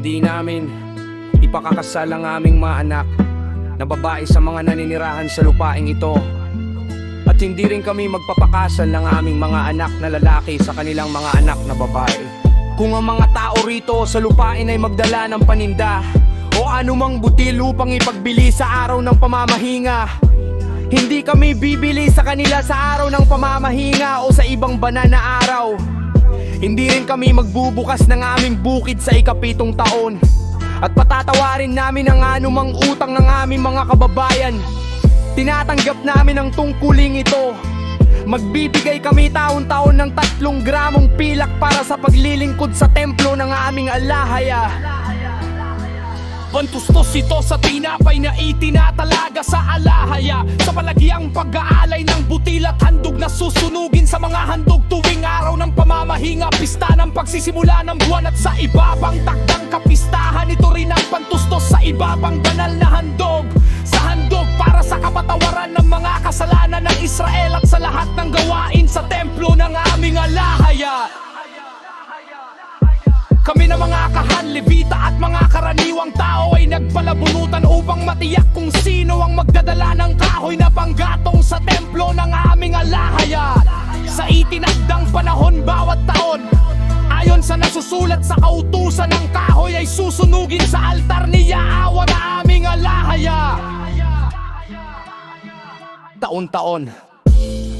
Hindi namin ipakakasal ang aming mga anak na babae sa mga naninirahan sa lupaing ito. At hindi rin kami magpapakasal ng aming mga anak na lalaki sa kanilang mga anak na babae. Kung ang mga tao rito sa lupain ay magdala ng paninda o anumang butil upang ipagbili sa araw ng pamamahinga, hindi kami bibili sa kanila sa araw ng pamamahinga o sa ibang banal na araw. Hindi rin kami magbubukas ng aming bukid sa ika-7 taon. At patatawarin namin ang anumang utang ng aming mga kababayan. Tinatanggap namin ang tungkuling ito. Magbibigay kami taon-taon ng 3 gramong pilak para sa paglilingkod sa templo ng aming alahaya. Pantustos ito sa tinapay na itinatalaga sa alahaya, sa palagiang pag-aalay ng butil at handog na susunugin sa mga handog tuwing araw ng pamamahinga, pista ng pagsisimula ng buwan. At sa iba pang takdang kapistahan, ito rin ang pantustos sa iba pang banal na handog. Sa handog para sa kapatawaran ng mga kasalanan ng Israel at sa lahat ng gawain sa templo ng aming alahaya. Kami na mga kahan, levita at mga karaniwang tao ay nagpalabunutan upang matiyak kung sino ang magdadala ng kahoy na panggatong sa templo ng aming alahaya. Sa itinakdang panahon bawat taon, ayon sa nasusulat sa kautusan, ng kahoy ay susunugin sa altar ni Yahweh na aming alahaya. Taon-taon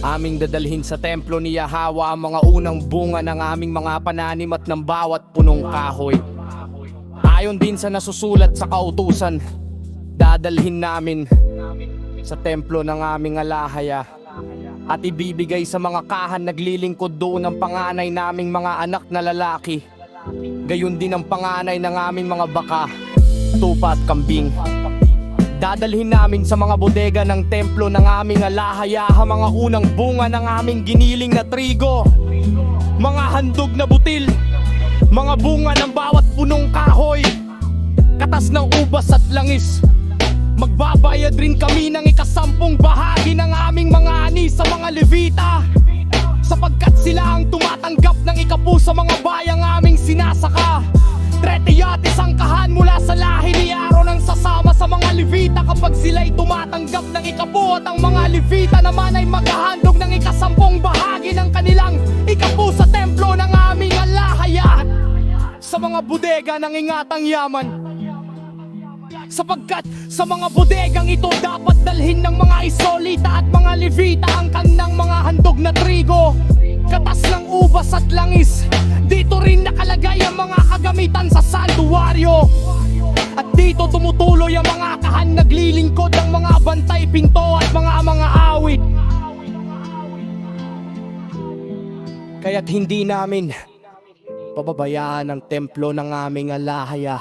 aming dadalhin sa templo ni Yahweh ang mga unang bunga ng aming mga pananim at ng bawat punong kahoy. Ayon din sa nasusulat sa kautusan, dadalhin namin sa templo ng aming alahaya at ibibigay sa mga kahan naglilingkod doon ang panganay naming mga anak na lalaki. Gayon din ang panganay ng aming mga baka, tupa at kambing. Dadalhin namin sa mga bodega ng templo ng aming alahaya ang mga unang bunga ng aming giniling na trigo, mga handog na butil, mga bunga ng bawat punong kahoy, katas ng ubas at langis. Magbabayad rin kami ng ika-10 bahagi ng aming mga ani sa mga levita, sapagkat sila ang tumatanggap ng ika-10 sa mga bayang aming sinasaka. 30 yates ang kahan mula sa lahi ni Aaron ang sasama sa mga levita kapag sila'y tumatanggap ng ika-10, at ang mga levita naman ay maghahandog ng ika-10 bahagi ng kanilang ika-10 sa templo ng aming alahaya sa mga bodega ng ingatang yaman. Sapagkat sa mga bodegang ito dapat dalhin ng mga Israelita at mga levita ang kanilang mga handog na trigo, katas ng ubas at langis. Dito rin nakalagay ang mga kagamitan sa santuwaryo. At dito tumutuloy ang mga kahan naglilingkod ng mga bantay, pinto at mga awit. Kaya't hindi namin pababayaan ang templo ng aming alahaya